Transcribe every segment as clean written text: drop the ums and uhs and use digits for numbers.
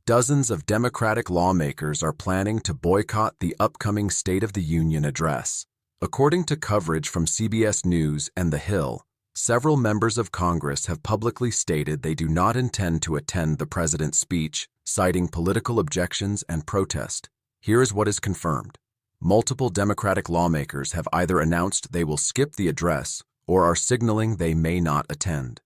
Dozens of Democratic lawmakers are planning to boycott the upcoming State of the Union address. According to coverage from CBS News and The Hill, several members of Congress have publicly stated they do not intend to attend the president's speech, citing political objections and protest. Here is what is confirmed. Multiple Democratic lawmakers have either announced they will skip the address or are signaling they may not attend.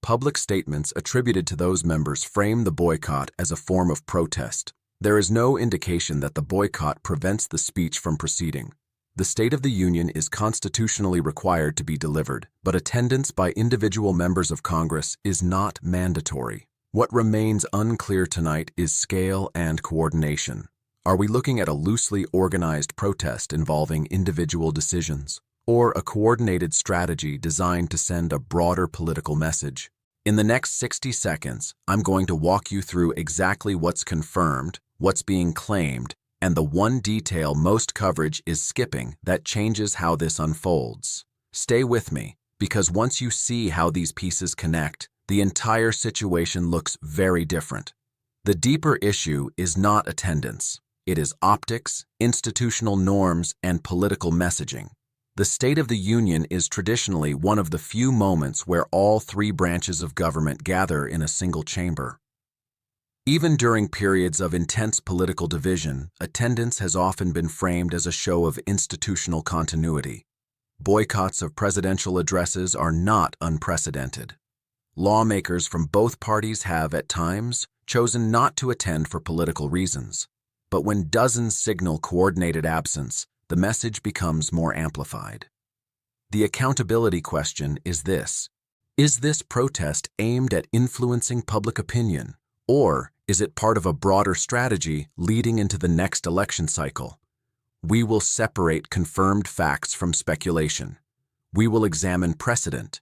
Public statements attributed to those members frame the boycott as a form of protest. There is no indication that the boycott prevents the speech from proceeding. The State of the Union is constitutionally required to be delivered, but attendance by individual members of Congress is not mandatory. What remains unclear tonight is scale and coordination. Are we looking at a loosely organized protest involving individual decisions, or a coordinated strategy designed to send a broader political message? In the next 60 seconds, I'm going to walk you through exactly what's confirmed, what's being claimed, and the one detail most coverage is skipping that changes how this unfolds. Stay with me, because once you see how these pieces connect, the entire situation looks very different. The deeper issue is not attendance. It is optics, institutional norms, and political messaging. The State of the Union is traditionally one of the few moments where all three branches of government gather in a single chamber. Even during periods of intense political division, attendance has often been framed as a show of institutional continuity. Boycotts of presidential addresses are not unprecedented. Lawmakers from both parties have, at times, chosen not to attend for political reasons. But when dozens signal coordinated absence, the message becomes more amplified. The accountability question is this: is this protest aimed at influencing public opinion, or is it part of a broader strategy leading into the next election cycle? We will separate confirmed facts from speculation. We will examine precedent,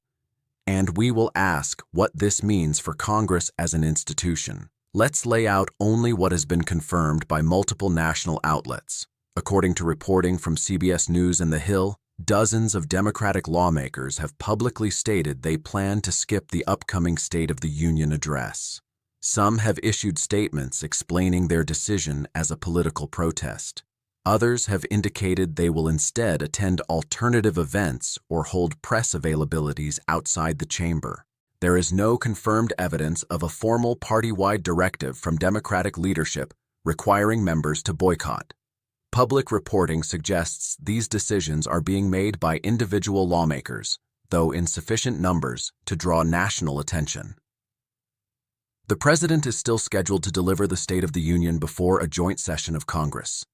and we will ask what this means for Congress as an institution. Let's lay out only what has been confirmed by multiple national outlets. According to reporting from CBS News and The Hill, dozens of Democratic lawmakers have publicly stated they plan to skip the upcoming State of the Union address. Some have issued statements explaining their decision as a political protest. Others have indicated they will instead attend alternative events or hold press availabilities outside the chamber. There is no confirmed evidence of a formal party-wide directive from Democratic leadership requiring members to boycott. Public reporting suggests these decisions are being made by individual lawmakers, though in sufficient numbers to draw national attention. The president is still scheduled to deliver the State of the Union before a joint session of Congress.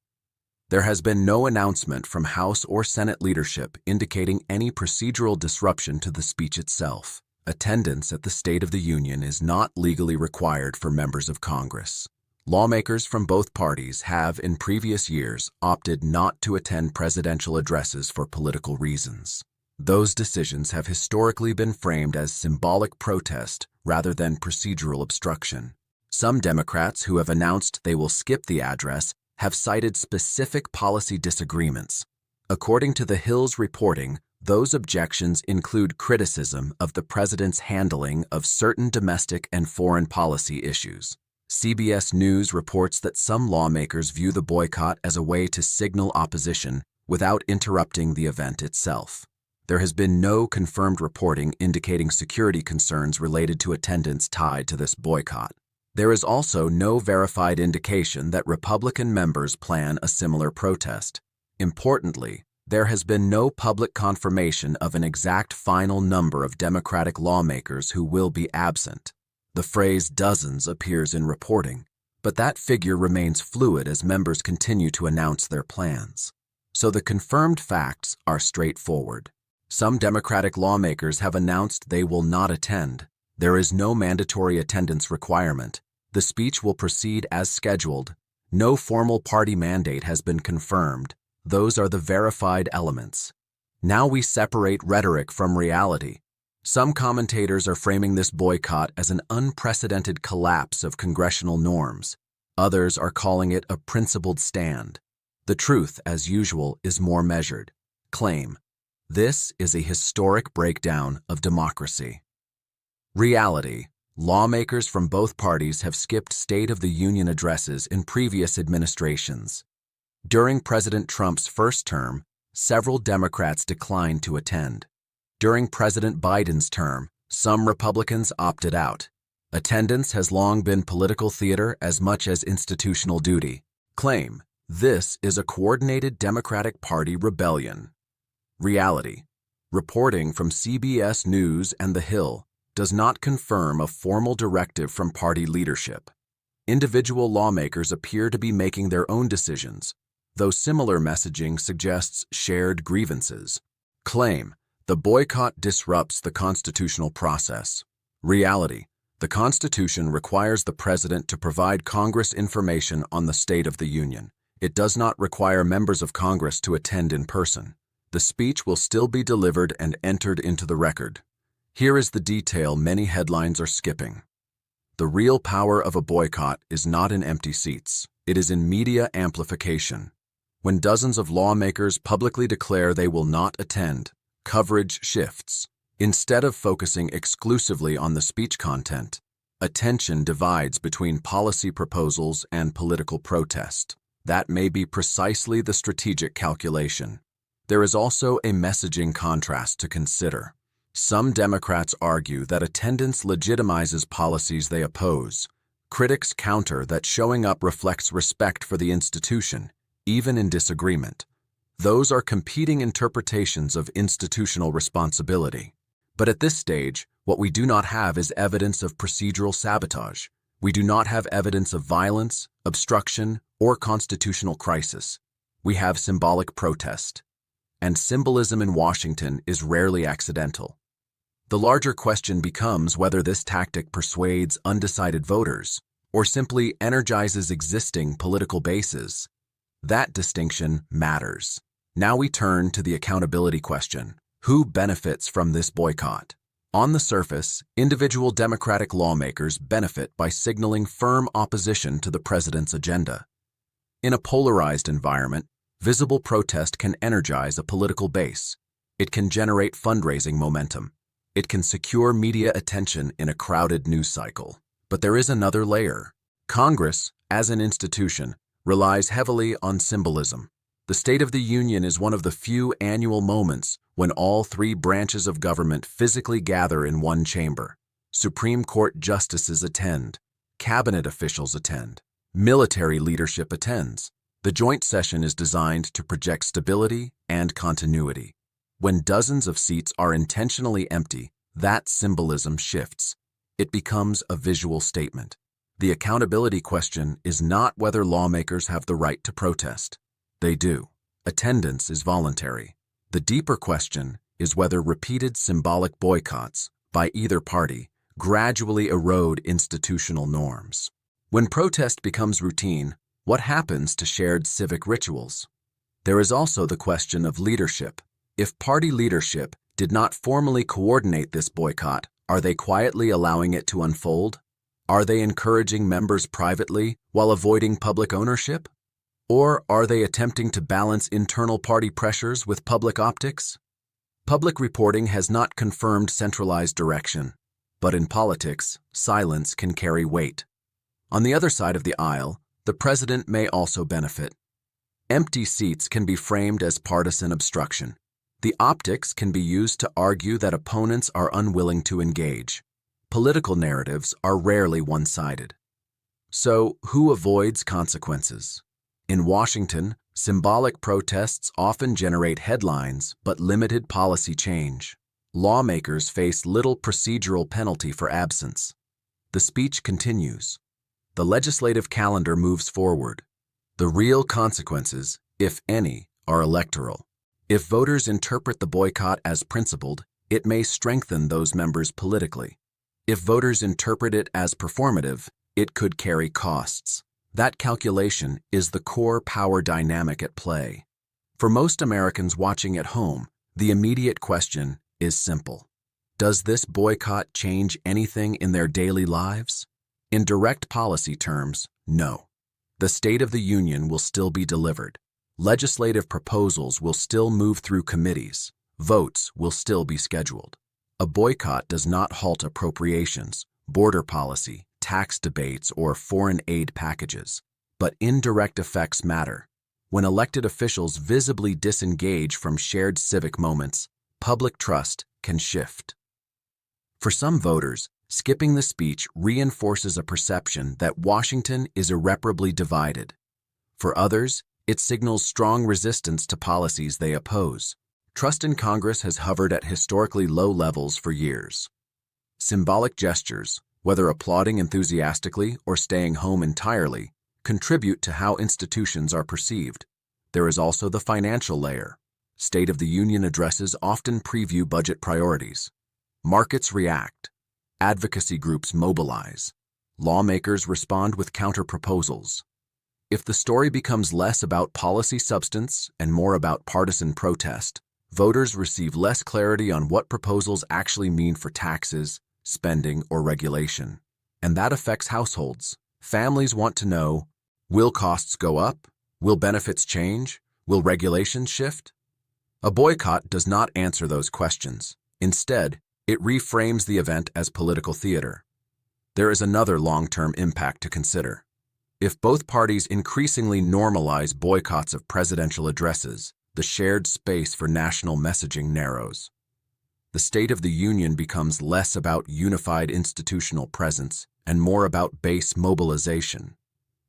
There has been no announcement from House or Senate leadership indicating any procedural disruption to the speech itself. Attendance at the State of the Union is not legally required for members of Congress. Lawmakers from both parties have, in previous years, opted not to attend presidential addresses for political reasons. Those decisions have historically been framed as symbolic protest rather than procedural obstruction. Some Democrats who have announced they will skip the address have cited specific policy disagreements. According to The Hill's reporting, those objections include criticism of the president's handling of certain domestic and foreign policy issues. CBS News reports that some lawmakers view the boycott as a way to signal opposition without interrupting the event itself. There has been no confirmed reporting indicating security concerns related to attendance tied to this boycott. There is also no verified indication that Republican members plan a similar protest. Importantly, there has been no public confirmation of an exact final number of Democratic lawmakers who will be absent. The phrase dozens appears in reporting, but that figure remains fluid as members continue to announce their plans. So the confirmed facts are straightforward. Some Democratic lawmakers have announced they will not attend. There is no mandatory attendance requirement. The speech will proceed as scheduled. No formal party mandate has been confirmed. Those are the verified elements. Now we separate rhetoric from reality. Some commentators are framing this boycott as an unprecedented collapse of congressional norms. Others are calling it a principled stand. The truth, as usual, is more measured. Claim: this is a historic breakdown of democracy. Reality: Lawmakers from both parties have skipped State of the Union addresses in previous administrations. During President Trump's first term, several Democrats declined to attend. During President Biden's term, some Republicans opted out. Attendance has long been political theater as much as institutional duty. Claim: this is a coordinated Democratic Party rebellion. Reality: reporting from CBS News and The Hill does not confirm a formal directive from party leadership. Individual lawmakers appear to be making their own decisions, though similar messaging suggests shared grievances. Claim: the boycott disrupts the constitutional process. Reality: the Constitution requires the President to provide Congress information on the State of the Union. It does not require members of Congress to attend in person. The speech will still be delivered and entered into the record. Here is the detail many headlines are skipping. The real power of a boycott is not in empty seats. It is in media amplification. When dozens of lawmakers publicly declare they will not attend, coverage shifts. Instead of focusing exclusively on the speech content, attention divides between policy proposals and political protest. That may be precisely the strategic calculation. There is also a messaging contrast to consider. Some Democrats argue that attendance legitimizes policies they oppose. Critics counter that showing up reflects respect for the institution, even in disagreement. Those are competing interpretations of institutional responsibility. But at this stage, what we do not have is evidence of procedural sabotage. We do not have evidence of violence, obstruction, or constitutional crisis. We have symbolic protest. And symbolism in Washington is rarely accidental. The larger question becomes whether this tactic persuades undecided voters or simply energizes existing political bases. That distinction matters. Now we turn to the accountability question. Who benefits from this boycott? On the surface, individual Democratic lawmakers benefit by signaling firm opposition to the president's agenda. In a polarized environment, visible protest can energize a political base. It can generate fundraising momentum. It can secure media attention in a crowded news cycle. But there is another layer. Congress, as an institution, relies heavily on symbolism. The State of the Union is one of the few annual moments when all three branches of government physically gather in one chamber. Supreme Court justices attend. Cabinet officials attend. Military leadership attends. The joint session is designed to project stability and continuity. When dozens of seats are intentionally empty, that symbolism shifts. It becomes a visual statement. The accountability question is not whether lawmakers have the right to protest. They do. Attendance is voluntary. The deeper question is whether repeated symbolic boycotts by either party gradually erode institutional norms. When protest becomes routine, what happens to shared civic rituals? There is also the question of leadership. If party leadership did not formally coordinate this boycott, are they quietly allowing it to unfold? Are they encouraging members privately while avoiding public ownership? Or are they attempting to balance internal party pressures with public optics? Public reporting has not confirmed centralized direction, but in politics, silence can carry weight. On the other side of the aisle, the president may also benefit. Empty seats can be framed as partisan obstruction. The optics can be used to argue that opponents are unwilling to engage. Political narratives are rarely one-sided. So, who avoids consequences? In Washington, symbolic protests often generate headlines but limited policy change. Lawmakers face little procedural penalty for absence. The speech continues. The legislative calendar moves forward. The real consequences, if any, are electoral. If voters interpret the boycott as principled, it may strengthen those members politically. If voters interpret it as performative, it could carry costs. That calculation is the core power dynamic at play. For most Americans watching at home, the immediate question is simple. Does this boycott change anything in their daily lives? In direct policy terms, no. The State of the Union will still be delivered. Legislative proposals will still move through committees. Votes will still be scheduled. A boycott does not halt appropriations border policy, tax debates, or foreign aid packages. But indirect effects matter. When elected officials visibly disengage from shared civic moments, public trust can shift. For some voters, skipping the speech reinforces a perception that Washington is irreparably divided. For others, it signals strong resistance to policies they oppose. Trust in Congress has hovered at historically low levels for years. Symbolic gestures, whether applauding enthusiastically or staying home entirely, contribute to how institutions are perceived. There is also the financial layer. State of the Union addresses often preview budget priorities. Markets react. Advocacy groups mobilize. Lawmakers respond with counter-proposals. If the story becomes less about policy substance and more about partisan protest, voters receive less clarity on what proposals actually mean for taxes, spending, or regulation. And that affects households. Families want to know, will costs go up? Will benefits change? Will regulations shift? A boycott does not answer those questions. Instead, it reframes the event as political theater. There is another long-term impact to consider. If both parties increasingly normalize boycotts of presidential addresses, the shared space for national messaging narrows. The State of the Union becomes less about unified institutional presence and more about base mobilization.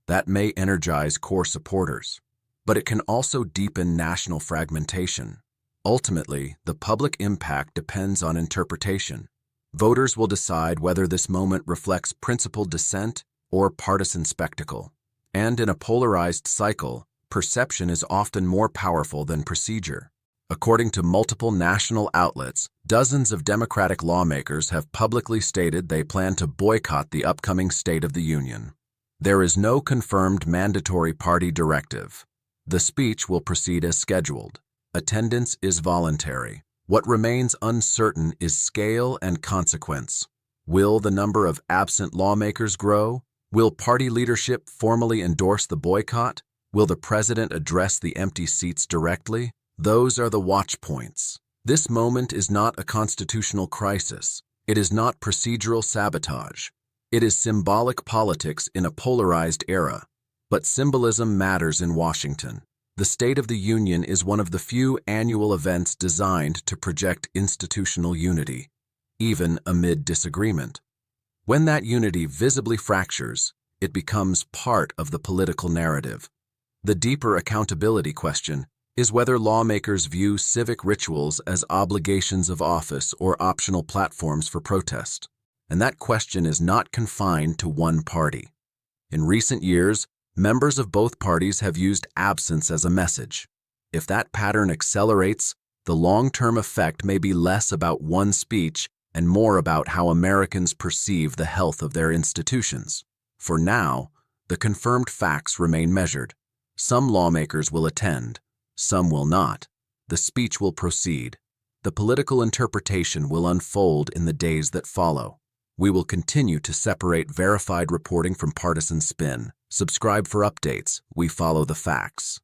That may energize core supporters, but it can also deepen national fragmentation. Ultimately, the public impact depends on interpretation. Voters will decide whether this moment reflects principled dissent or partisan spectacle. And in a polarized cycle, perception is often more powerful than procedure. According to multiple national outlets, dozens of Democratic lawmakers have publicly stated they plan to boycott the upcoming State of the Union. There is no confirmed mandatory party directive. The speech will proceed as scheduled. Attendance is voluntary. What remains uncertain is scale and consequence. Will the number of absent lawmakers grow? Will party leadership formally endorse the boycott? Will the president address the empty seats directly? Those are the watch points. This moment is not a constitutional crisis. It is not procedural sabotage. It is symbolic politics in a polarized era. But symbolism matters in Washington. The State of the Union is one of the few annual events designed to project institutional unity, even amid disagreement. When that unity visibly fractures, it becomes part of the political narrative. The deeper accountability question is whether lawmakers view civic rituals as obligations of office or optional platforms for protest. And that question is not confined to one party. In recent years, members of both parties have used absence as a message. If that pattern accelerates, the long-term effect may be less about one speech and more about how Americans perceive the health of their institutions. For now, the confirmed facts remain measured. Some lawmakers will attend, some will not. The speech will proceed. The political interpretation will unfold in the days that follow. We will continue to separate verified reporting from partisan spin. Subscribe for updates. We follow the facts.